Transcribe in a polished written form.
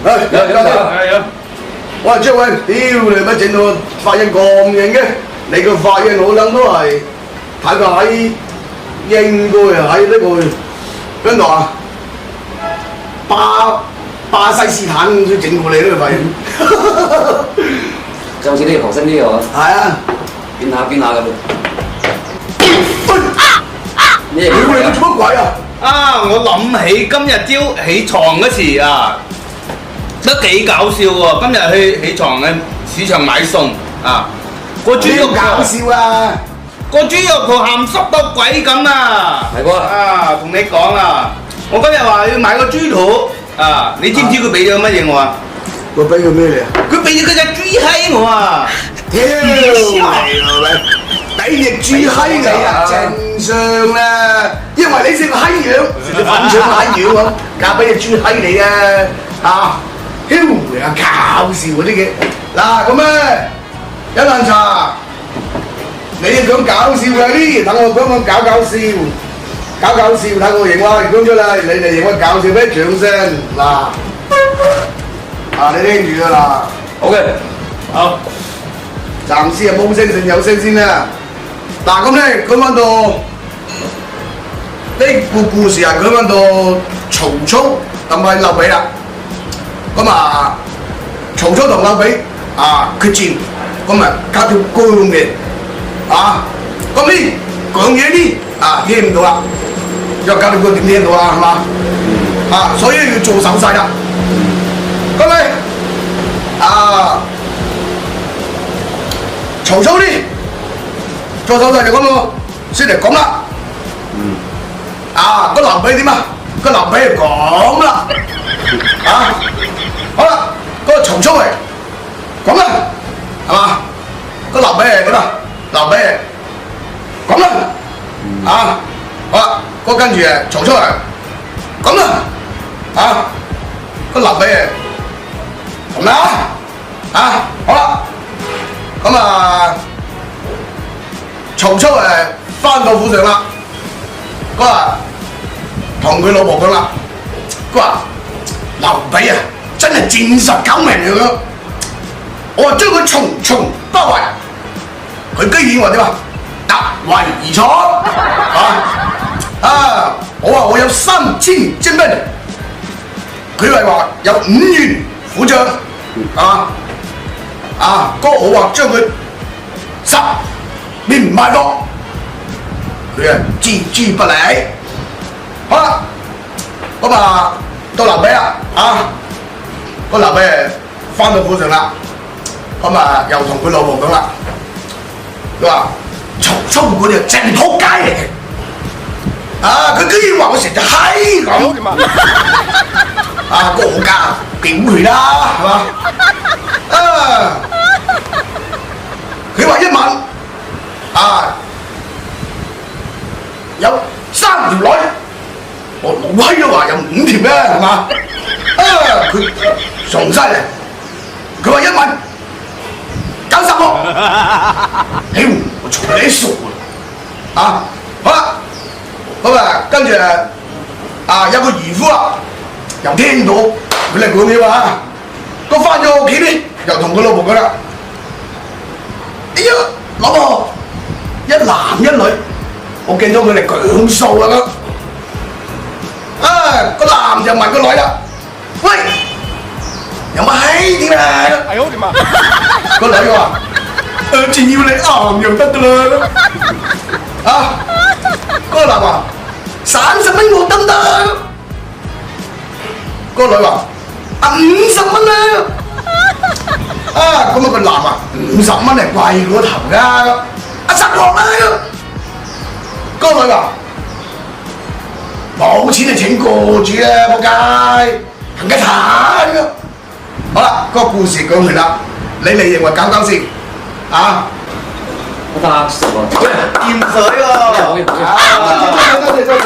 有。哇！張偉，屌你乜整到髮型咁型嘅？你個髮型我諗都係睇佢喺應該喺呢個邊度啊？巴西斯坦先整過你呢個髮型。就好似呢個學生呢個。係啊，變下咁。屌你做乜鬼啊？啊！我諗起今日朝起床嗰時啊，都幾搞笑喎！今日起床喺市場買餸啊，個豬肉搞笑啊！個豬肉鋪鹹濕到鬼咁啊！係喎。啊，同你講啊，我今日話要買個豬肚啊，你知唔知佢俾咗乜嘢我啊？佢俾咗咩你啊？佢俾咗嗰隻豬閪我啊！屌你老味！俾隻豬閪你啊，正常啦，因為你食個閪樣，食隻粉腸閪樣咁，嫁俾隻豬閪你啊！啊，屌你啊，搞笑嗰啲嘅，嗱咁咧，飲啖茶，你講搞笑嘅啲，等我講搞笑，睇我型話講出嚟，你哋型話搞笑咩掌聲嗱，你聽住啦嗱 ，OK， 好，暫時係冇聲定有聲先啦。嗱咁咧，講翻到呢個故事係講翻到曹操同埋劉備啦。咁啊，曹操同劉備啊決戰，咁啊隔條江嘅啊，咁呢講嘢呢啊聽唔到啦，因為隔條江點聽到啊係嘛？啊，所以要做手勢啦。咁咧啊，曹操呢？做手勢就咁咯，先嚟講啦。啊，個劉備點啊？個劉備就講啦。啊，好啦，嗰個曹操嚟講啦，係嘛？個劉備係點啊？劉備講啦。啊，好啦，嗰跟住曹操嚟講啦。啊，個劉備係啦。啊，好啦，咁啊。曹操翻到府上啦，嗰日同佢老婆講啦，佢話劉備啊真係戰術狗命嚟㗎，我話將佢重重包圍，佢居然話點啊突圍而出我話我有3000精兵，佢係話有5員虎將我話將佢10面埋伏，佢啊置之不理。好啦，咁啊到劉備啦個劉備翻到府上啦，咁啊又同佢老婆講啦，佢話曹操嗰條正仆街嚟嘅，佢居然話我成隻閪咁，個我家屌佢啦，係嘛？佢話一晚。有3條女，我老閪都話有5條嘅，係嘛？佢仲犀利，佢話一晚90個，屌我睬你傻啊！好啦，咁跟住有個漁夫啦，又聽到佢嚟講嘢話，佢翻咗屋企咧，又同佢老婆講啦，哎呀，老婆。一男一女，我見到佢哋強數啦咁。個男就問個女啦：喂，有冇閪點啊？係好點啊？個女話：只要你啱就得噶啦。嗰個男話：30蚊我得唔得？個女話：50蚊啦。咁個男話：50蚊係貴過頭㗎。10個啦！嗰個女話冇錢就請過住啦，仆街，更加慘㗎。好啦，個故事講完啦，你哋認為搞唔搞笑啊？得，掂水喎！多謝。